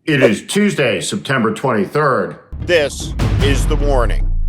It is Tuesday, September 23rd. This is The Warning.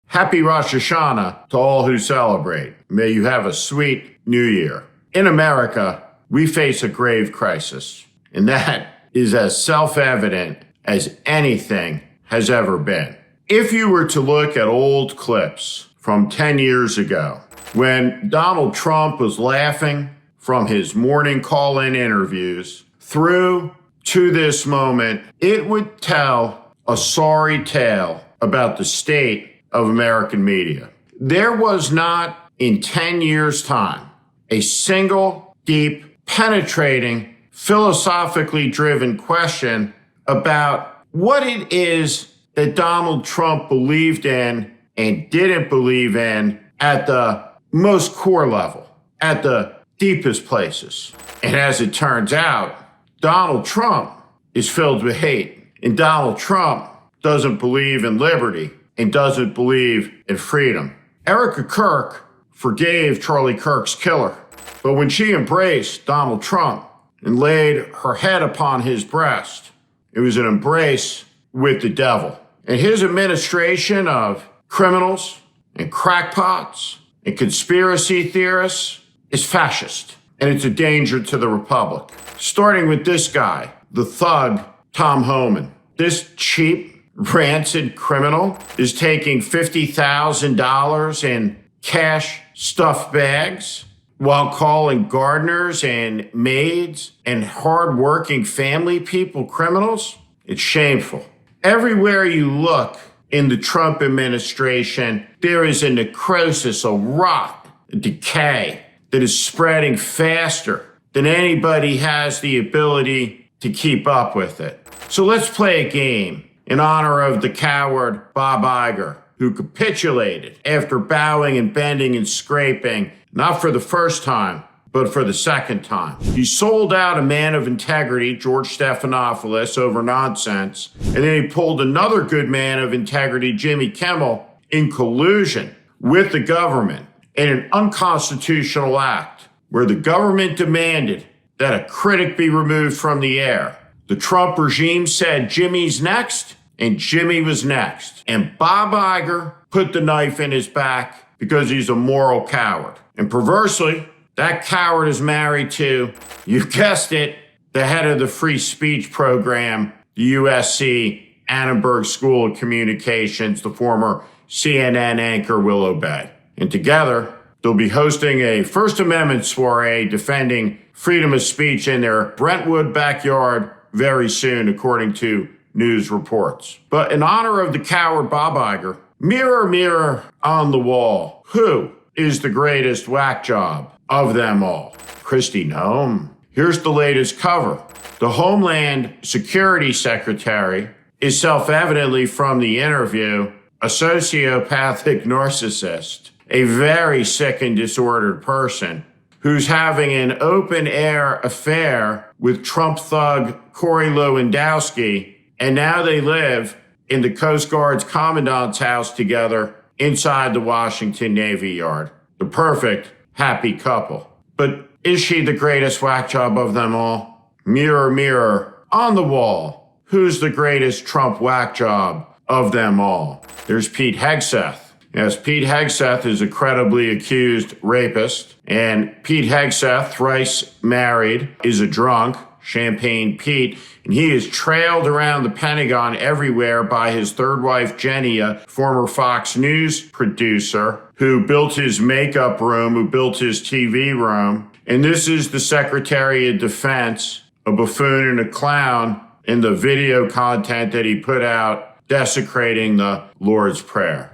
Happy Rosh Hashanah to all who celebrate. May you have a sweet new year. In America, we face a grave crisis, and that is as self-evident as anything has ever been. If you were to look at old clips from 10 years ago, when Donald Trump was laughing from his morning call-in interviews through to this moment, it would tell a sorry tale about the state of American media. There was not, in 10 years' time, a single, deep, penetrating, philosophically driven question about what it is that Donald Trump believed in and didn't believe in at the most core level, at the deepest places. And as it turns out, Donald Trump is filled with hate, and Donald Trump doesn't believe in liberty and doesn't believe in freedom. Erica Kirk forgave Charlie Kirk's killer, but when she embraced Donald Trump and laid her head upon his breast, it was an embrace with the devil. And his administration of criminals and crackpots and conspiracy theorists is fascist, and it's a danger to the republic. Starting with this guy, the thug, Tom Homan. This cheap, rancid criminal is taking $50,000 in cash stuffed bags while calling gardeners and maids and hardworking family people criminals. It's shameful. Everywhere you look in the Trump administration, there is a necrosis, a rot, a decay that is spreading faster than anybody has the ability to keep up with it. So let's play a game in honor of the coward Bob Iger, who capitulated after bowing and bending and scraping, not for the first time, but for the second time. He sold out a man of integrity, George Stephanopoulos, over nonsense, and then he pulled another good man of integrity, Jimmy Kimmel, in collusion with the government in an unconstitutional act where the government demanded that a critic be removed from the air. The Trump regime said Jimmy's next, and Jimmy was next. And Bob Iger put the knife in his back because he's a moral coward. And perversely, that coward is married to, you guessed it, the head of the free speech program, the USC Annenberg School of Communications, the former CNN anchor Willow Bay. And together, they'll be hosting a First Amendment soiree defending freedom of speech in their Brentwood backyard very soon, according to news reports. But in honor of the coward Bob Iger, mirror, mirror on the wall, who is the greatest whack job of them all? Kristi Noem. Here's the latest cover. The Homeland Security Secretary is self-evidently, from the interview, a sociopathic narcissist, a very sick and disordered person who's having an open-air affair with Trump thug Corey Lewandowski, and now they live in the Coast Guard's commandant's house together inside the Washington Navy Yard. The perfect, happy couple. But is she the greatest whack job of them all? Mirror, mirror on the wall, who's the greatest Trump whack job of them all? There's Pete Hegseth. Yes, Pete Hegseth is a credibly accused rapist, and Pete Hegseth, thrice married, is a drunk, Champagne Pete, and he is trailed around the Pentagon everywhere by his third wife, Jenny, a former Fox News producer, who built his makeup room, who built his TV room. And this is the Secretary of Defense, a buffoon and a clown, in the video content that he put out desecrating the Lord's Prayer.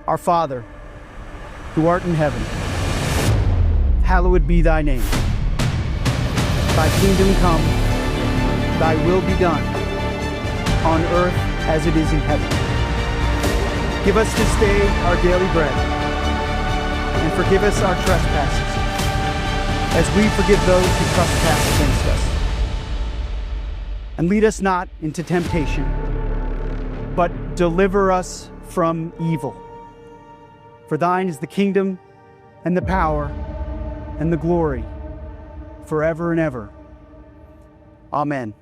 Our Father, who art in heaven, hallowed be thy name. Thy kingdom come, thy will be done, on earth as it is in heaven. Give us this day our daily bread, and forgive us our trespasses, as we forgive those who trespass against us. And lead us not into temptation, but deliver us from evil. For thine is the kingdom, and the power, and the glory, forever and ever. Amen.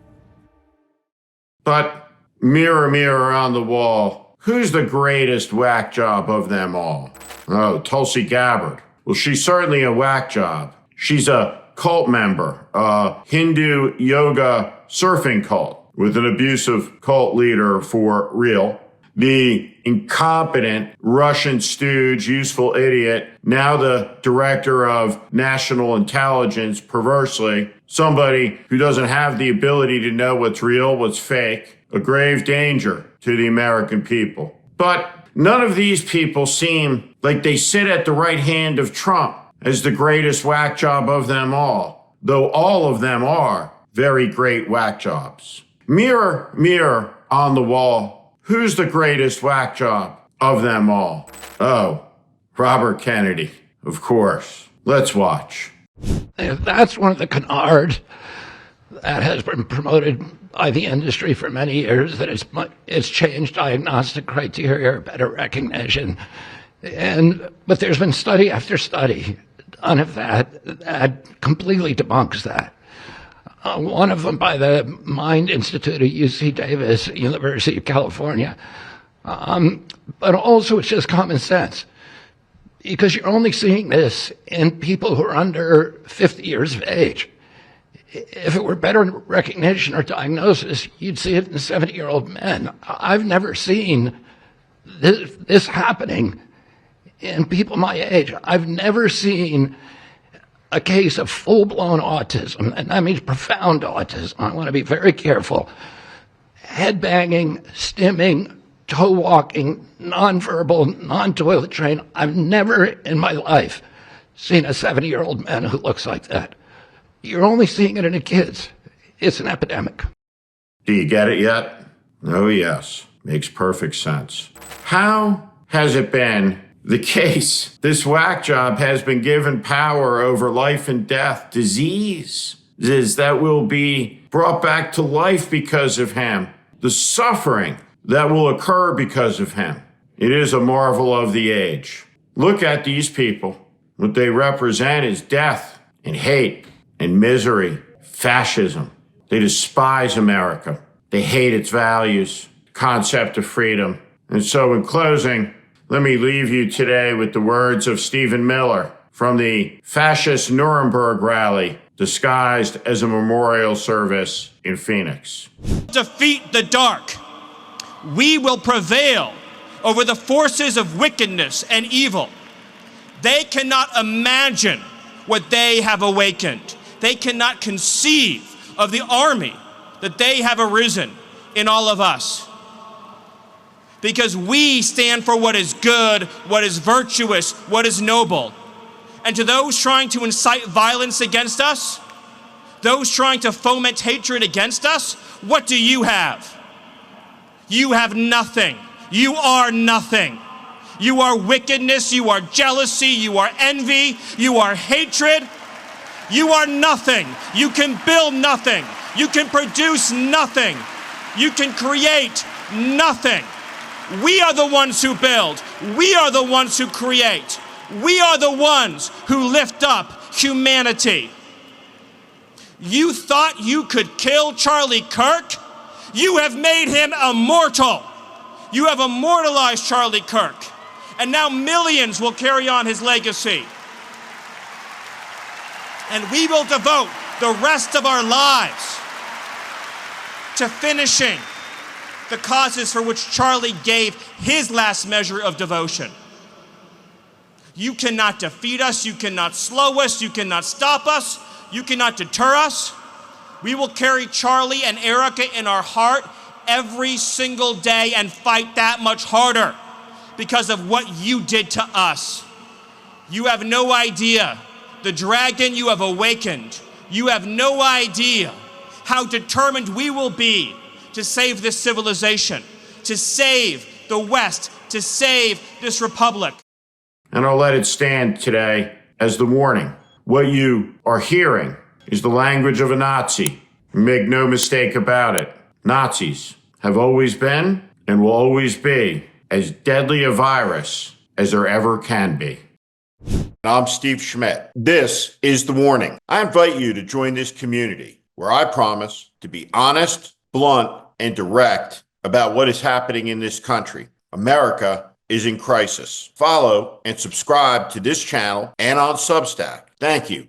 But mirror, mirror on the wall, who's the greatest whack job of them all? Oh, Tulsi Gabbard. Well, she's certainly a whack job. She's a cult member, a Hindu yoga surfing cult with an abusive cult leader for real. The incompetent Russian stooge, useful idiot, now the director of national intelligence, perversely, somebody who doesn't have the ability to know what's real, what's fake, a grave danger to the American people. But none of these people seem like they sit at the right hand of Trump as the greatest whack job of them all, though all of them are very great whack jobs. Mirror, mirror on the wall, who's the greatest whack job of them all? Oh, Robert Kennedy, of course. Let's watch. That's one of the canards that has been promoted by the industry for many years, that it's changed diagnostic criteria, better recognition. But there's been study after study done of that completely debunks that. One of them by the Mind Institute at UC Davis, University of California. But also it's just common sense, because you're only seeing this in people who are under 50 years of age. If it were better recognition or diagnosis, you'd see it in 70-year-old men. I've never seen this happening in people my age. I've never seen a case of full-blown autism, and that means profound autism. I want to be very careful. Head-banging, stimming, toe-walking, nonverbal, non-toilet trained. I've never in my life seen a 70-year-old man who looks like that. You're only seeing it in the kids. It's an epidemic. Do you get it yet? Oh, yes. Makes perfect sense. How has it been the case this whack job has been given power over life and death, diseases that will be brought back to life because of him, the suffering that will occur because of him? It is a marvel of the age. Look at these people. What they represent is death and hate and misery, fascism. They despise America. They hate its values, concept of freedom. And so in closing, let me leave you today with the words of Stephen Miller from the fascist Nuremberg rally disguised as a memorial service in Phoenix. Defeat the dark. We will prevail over the forces of wickedness and evil. They cannot imagine what they have awakened. They cannot conceive of the army that they have arisen in all of us. Because we stand for what is good, what is virtuous, what is noble. And to those trying to incite violence against us, those trying to foment hatred against us, what do you have? You have nothing. You are nothing. You are wickedness, you are jealousy, you are envy, you are hatred. You are nothing. You can build nothing. You can produce nothing. You can create nothing. We are the ones who build. We are the ones who create. We are the ones who lift up humanity. You thought you could kill Charlie Kirk? You have made him immortal. You have immortalized Charlie Kirk. And now millions will carry on his legacy. And we will devote the rest of our lives to finishing the causes for which Charlie gave his last measure of devotion. You cannot defeat us, you cannot slow us, you cannot stop us, you cannot deter us. We will carry Charlie and Erica in our heart every single day and fight that much harder because of what you did to us. You have no idea the dragon you have awakened. You have no idea how determined we will be to save this civilization, to save the West, to save this republic. And I'll let it stand today as the warning. What you are hearing is the language of a Nazi. Make no mistake about it. Nazis have always been and will always be as deadly a virus as there ever can be. I'm Steve Schmidt. This is The Warning. I invite you to join this community where I promise to be honest, blunt, and direct about what is happening in this country. America is in crisis. Follow and subscribe to this channel and on Substack. Thank you.